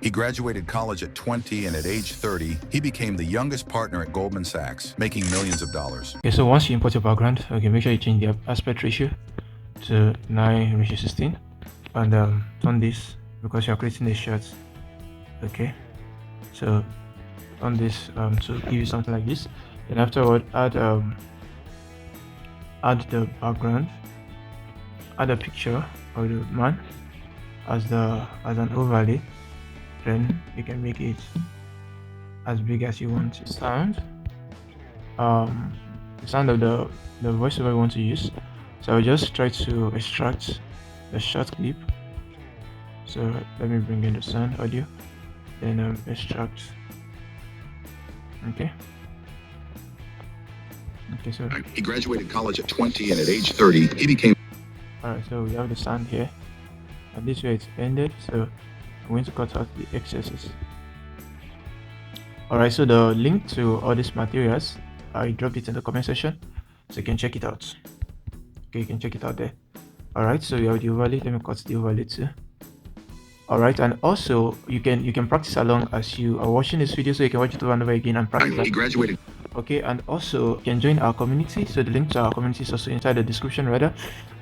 He graduated college at 20, and at age 30, he became the youngest partner at Goldman Sachs, making millions of dollars. Okay, so once you import your background, okay, make sure you change the aspect ratio to 9:16, and turn this because you're creating a shot. Okay, so on this to give you something like this. Then afterward, add the background, add a picture of the man as an overlay. Then you can make it as big as you want. Sound, the sound of the voiceover you want to use. So I'll just try to extract a short clip. So let me bring in the sound audio, then extract. Okay, so he graduated college at 20, and at age 30, he became. Alright, so we have the sound here, and this way it's ended. So I'm going to cut out the excesses. Alright, so the link to all these materials, I dropped it in the comment section, so you can check it out. Okay, you can check it out there. Alright, so you have the overlay. Let me cut the overlay too. Alright, and also you can practice along as you are watching this video, so you can watch it over and over again and practice. He graduated. Okay, and also you can join our community, so the link to our community is also inside the description rather.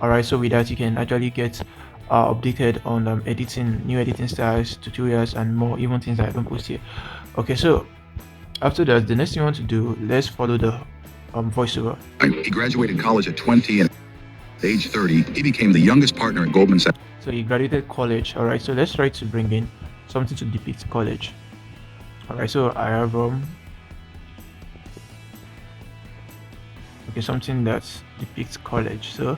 Alright, so with that you can actually get updated on new editing styles, tutorials, and more, even things that I don't post here. Okay, so after that, the next thing you want to do, let's follow the voiceover. He graduated college at 20, and at age 30, he became the youngest partner at Goldman Sachs. So he graduated college. Alright, so let's try to bring in something to depict college. Alright, so I have okay, something that depicts college. So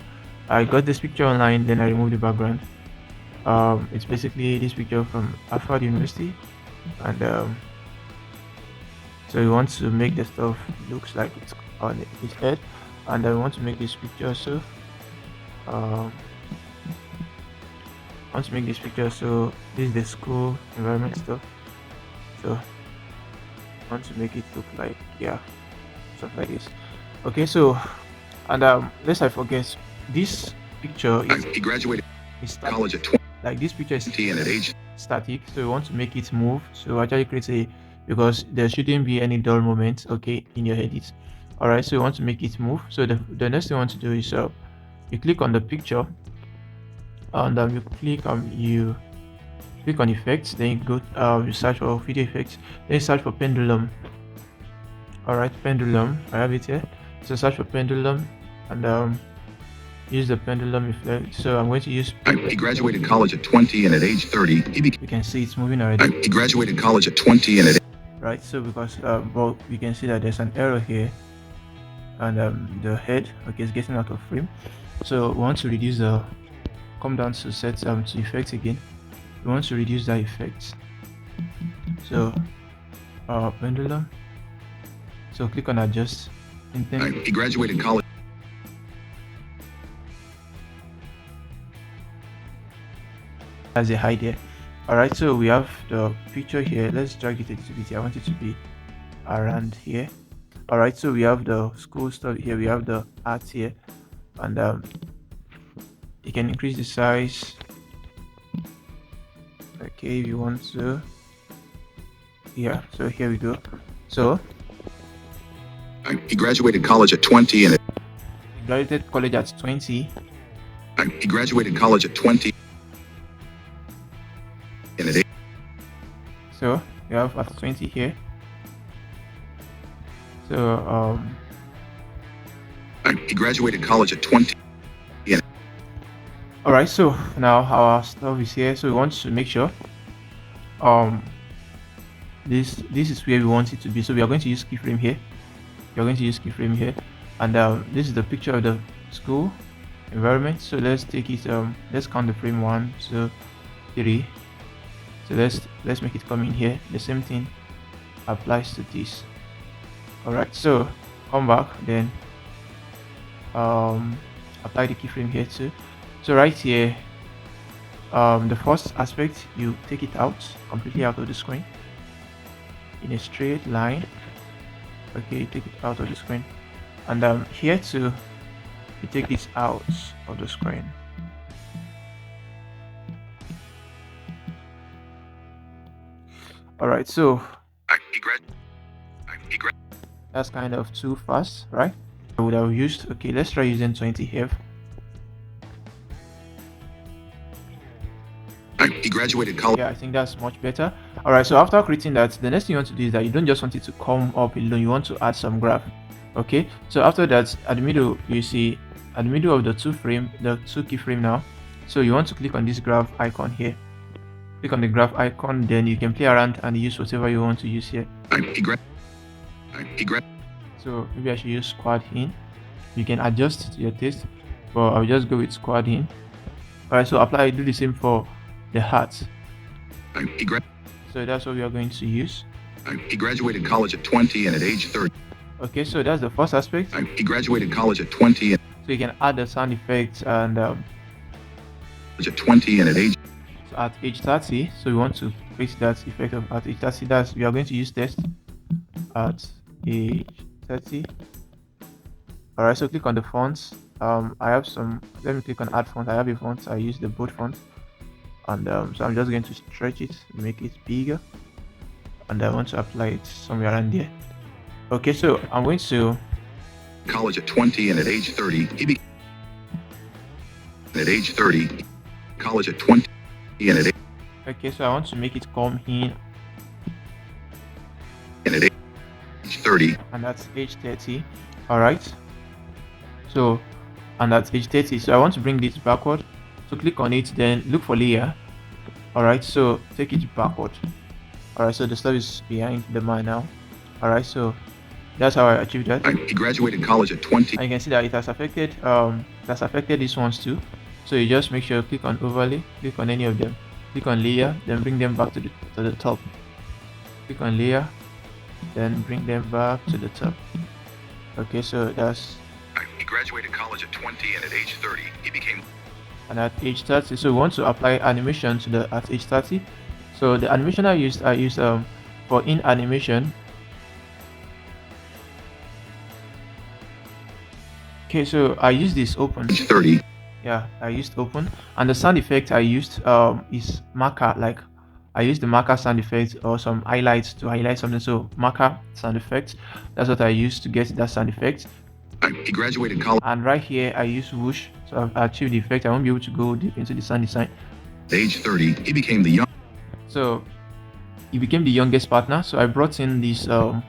I got this picture online, then I removed the background. It's basically this picture from Harvard University, and so we want to make the stuff looks like it's on his head, and I want to make this picture so this is the school environment stuff. So I want to make it look like, yeah, stuff like this. Okay, so and lest I forget, this picture is he graduated college at 20. Like this picture is And at age static, so we want to make it move. So actually create because there shouldn't be any dull moment, okay, in your edit. Alright, so we want to make it move. So the next thing you want to do is you click on the picture, and you click on effects, then you go you search for video effects, then you search for pendulum. Alright, pendulum, I have it here. So search for pendulum and use the pendulum effect. So I'm going to use. He graduated college at 20, and at age 30, he became. You can see it's moving already. He graduated college at 20, and at. Right, so because well, we can see that there's an error here, and the head, okay, is getting out of frame. So we want to reduce the. Come down to set to effects again. We want to reduce that effect. So pendulum. So click on adjust. He graduated college. As a hide here. Alright, so we have the picture here. Let's drag it a little bit here. I want it to be around here. Alright, so we have the school stuff here, we have the art here, and you can increase the size, okay, if you want to. Yeah, so here we go. So he graduated college at 20, and he graduated college at 20. He graduated college at 20. So we have at 20 here. So he graduated college at 20. Yeah. Alright, so now our stuff is here. So we want to make sure this is where we want it to be. So we are going to use keyframe here. We are going to use keyframe here, and this is the picture of the school environment. So let's take it. Let's count the frame 1, 2, 3. So let's make it come in here. The same thing applies to this. Alright, so come back, then apply the keyframe here too. So right here, the first aspect, you take it out completely out of the screen in a straight line. Okay, take it out of the screen, and here too, you take this out of the screen. All right, so that's kind of too fast, right? I would have used, okay, let's try using 20F. He graduated college. Yeah, I think that's much better. All right, so after creating that, the next thing you want to do is that you don't just want it to come up alone, you want to add some graph. Okay, so after that, at the middle, you see at the middle of the two keyframe now, so you want to click on this graph icon here. Click on the graph icon, then you can play around and use whatever you want to use here. So maybe I should use squad in. You can adjust to your taste, but I'll just go with squad in. Alright, so apply, do the same for the heart. So that's what we are going to use. He graduated college at 20 and at age 30. Okay, so that's the first aspect. He graduated college at 20 and so you can add the sound effects and at 20 and at age. So at age 30, so we want to create that effect of at age 30. That's we are going to use test at age 30. Alright, so click on the fonts. I have some, let me click on add font. I have a font, I use the bold font, and so I'm just going to stretch it, make it bigger, and I want to apply it somewhere around there. Okay, so I'm going to college at 20 and at age 30 he became at age 30 college at 20 and at age. Okay, so I want to make it come in and at age 30, and that's age 30. All right, so and that's age 30, so I want to bring this backward, so click on it, then look for layer. All right, so take it backward. All right, so the stuff is behind the man now. All right, so that's how I achieved that. He graduated college at 20 and you can see that it has affected these ones too. So you just make sure click on overlay, click on any of them, click on layer, then bring them back to the top. Click on layer, then bring them back to the top. Okay, so that's. He graduated college at 20 and at age 30 he became. And at age 30, so we want to apply animation to the at age 30. So the animation I used for in animation. Okay, so I used this open. Age 30. Yeah, I used open, and the sound effect I used is marker. Like I used the marker sound effect or some highlights to highlight something. So marker sound effect. That's what I used to get that sound effect. He graduated college. And right here I use whoosh, so I've achieved the effect. I won't be able to go deep into the sound design. At age 30, he became the young. So he became the youngest partner. So I brought in this I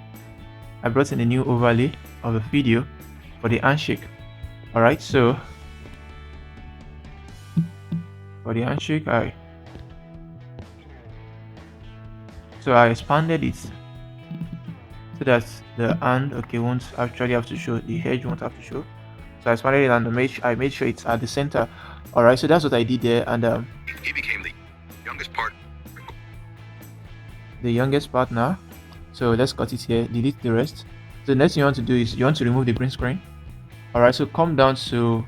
brought in a new overlay of a video for the handshake. All right, so for the handshake, I expanded it so that the hand won't actually have to show, the edge won't have to show. So I expanded it and I made sure it's at the center. All right, so that's what I did there, and he became the youngest partner. The youngest partner. So let's cut it here, delete the rest. So the next thing you want to do is you want to remove the print screen. All right, so come down to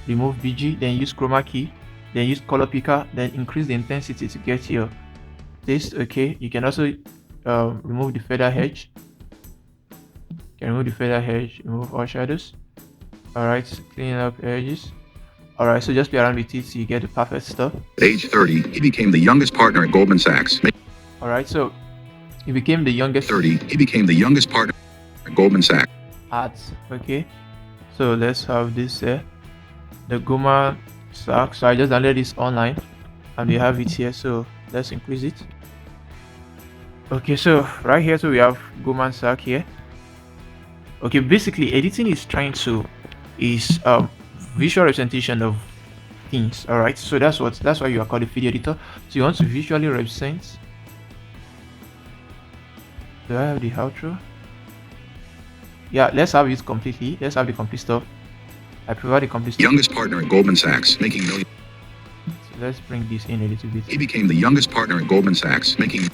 remove BG, then use chroma key, then use color picker, then increase the intensity to get your taste. Okay, you can also remove the feather edge. You can remove the feather edge, remove all shadows. All right, clean up edges. All right, so just play around with it so you get the perfect stuff. At age 30, he became the youngest partner at Goldman Sachs. All right, so he became the youngest. 30, he became the youngest partner at Goldman Sachs. Ads. Okay, so let's have this here, the Goldman Sachs. So I just downloaded this online, and we have it here. So let's increase it. Okay, so right here, so we have Goldman Sachs here. Okay, basically editing is visual representation of things. All right, so that's why you are called a video editor. So you want to visually represent. Do I have the outro? Yeah, let's have it completely. Let's have the complete stuff. I provide the complete stuff. Youngest partner at Goldman Sachs, making millions. So let's bring this in a little bit. He became the youngest partner at Goldman Sachs, making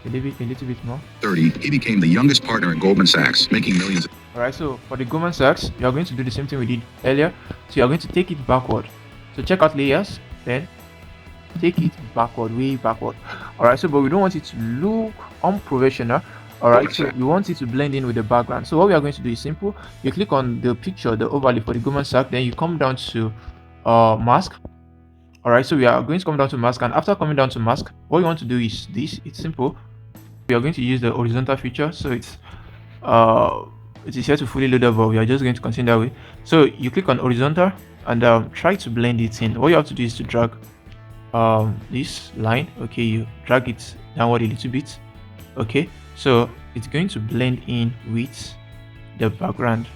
a little bit more. 30. He became the youngest partner at Goldman Sachs, making millions. Alright, so for the Goldman Sachs, you are going to do the same thing we did earlier. So you are going to take it backward. So check out layers, then take it backward, way backward. Alright, so but we don't want it to look unprofessional. Alright, so you want it to blend in with the background. So what we are going to do is simple. You click on the picture, the overlay for the Goldman Sachs, then you come down to mask. All right, so we are going to come down to mask, and after coming down to mask, what you want to do is this. It's simple. We are going to use the horizontal feature, so it is here to fully load up, but we are just going to continue that way. So you click on horizontal and try to blend it in. What you have to do is to drag this line. Okay, you drag it downward a little bit. Okay, so it's going to blend in with the background.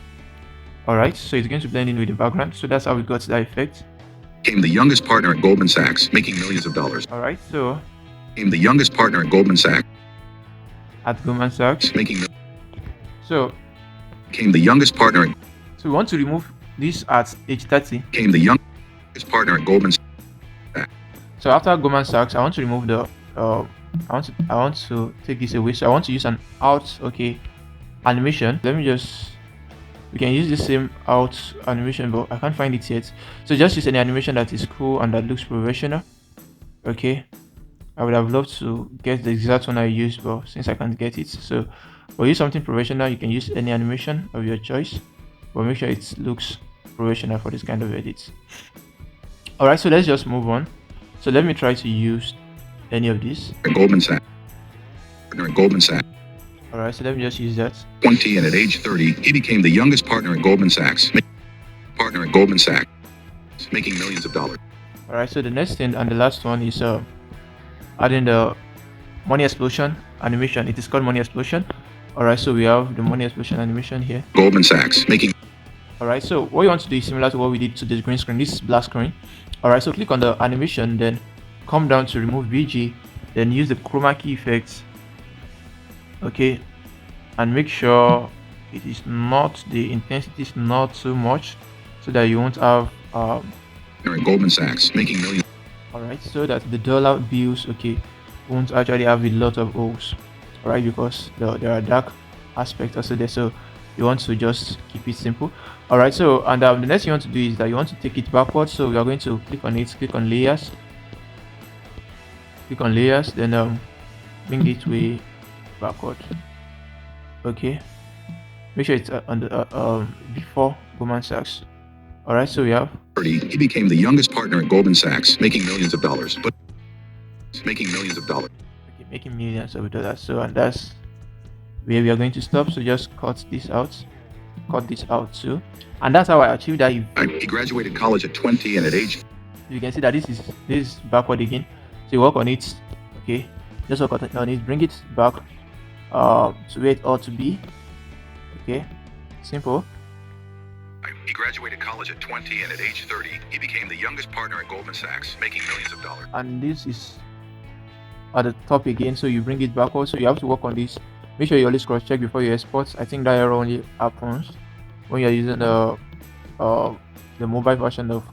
All right, so it's going to blend in with the background. So that's how we got that effect. Became the youngest partner at Goldman Sachs, making millions of dollars. All right, so Became the youngest partner at Goldman Sachs, making. So Became the youngest partner. So we want to remove this at age 30. Became the youngest partner at Goldman Sachs. So after Goldman Sachs, I want to remove the I want to take this away. So I want to use an out animation. Let me just, we can use the same out animation, but I can't find it yet. So just use any animation that is cool and that looks professional. Okay, I would have loved to get the exact one I used, but since I can't get it, so we'll use something professional. You can use any animation of your choice, but make sure it looks professional for this kind of edits. All right, so let's just move on. So let me try to use any of these. Goldman Sachs. Partner at Goldman Sachs. All right, so let me just use that. 20, and at age 30, he became the youngest partner at Goldman Sachs. Partner at Goldman Sachs, making millions of dollars. All right, so the next thing and the last one is adding the money explosion animation. It is called money explosion. All right, so we have the money explosion animation here. Goldman Sachs making. All right, so what you want to do is similar to what we did to the green screen. This is black screen. All right, so click on the animation, then come down to remove BG, then use the chroma key effects. Okay, and make sure it is not, the intensity is not too much, so that you won't have Goldman Sachs making millions. All right, so that the dollar bills, okay, won't actually have a lot of O's. All right, because there are dark aspects also there, so you want to just keep it simple. All right, so and the next thing you want to do is that you want to take it backwards. So we are going to click on it, click on layers, then bring it way backward. Okay, make sure it's on the before Goldman Sachs. All right, so we have 30. He became the youngest partner at Goldman Sachs, making millions of dollars. But making millions of dollars. Okay, making millions of dollars. So and that's where we are going to stop. So just cut this out too, and that's how I achieved that. He graduated college at 20, and at age, you can see that this is backward again. So you work on it. Okay, just work on it, bring it back to where it ought to be. Okay, simple. He graduated college at 20, and at age 30, he became the youngest partner at Goldman Sachs, making millions of dollars. And this is at the top again, so you bring it back. Also, you have to work on this. Make sure you always cross check before you export. I think that error only happens when you're using the mobile version of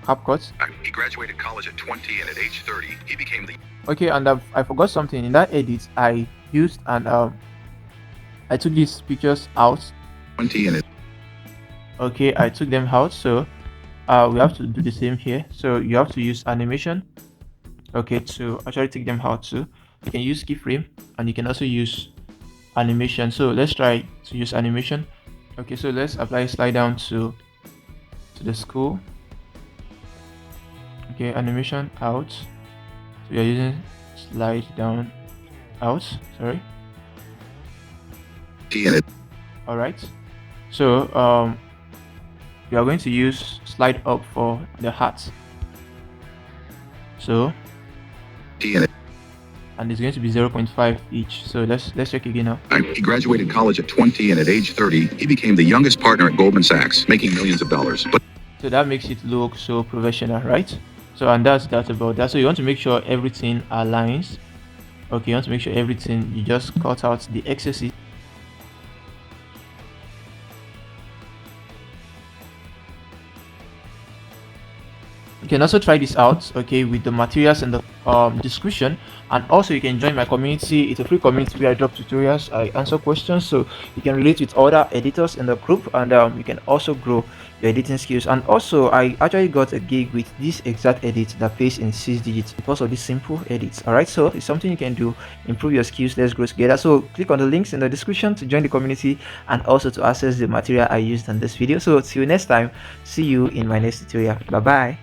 CapCut. He graduated college at 20, and at age 30, he became the. Okay, and I forgot something in that edit. I used and I took these pictures out. 20 and. Okay, I took them out, so we have to do the same here. So you have to use animation, okay, to actually take them out too. You can use keyframe, and you can also use animation. So let's try to use animation. Okay, so let's apply slide down to the school. Okay, animation out. So we are using slide down out. Sorry. All right. So we are going to use slide up for the hat. So and it's going to be 0.5 each. So let's check again now. He graduated college at 20, and at age 30, he became the youngest partner at Goldman Sachs, making millions of dollars. But so that makes it look so professional, right? So and that's about that. So you want to make sure everything aligns. Okay, you want to make sure everything, you just cut out the excesses. You can also try this out, okay, with the materials in the description, and also you can join my community. It's a free community where I drop tutorials, I answer questions, so you can relate with other editors in the group, and you can also grow your editing skills. And also I actually got a gig with this exact edit that pays in 6 digits because of these simple edits. All right, so it's something you can do, improve your skills. Let's grow together. So click on the links in the description to join the community and also to access the material I used in this video. So till next time, see you in my next tutorial. Bye bye.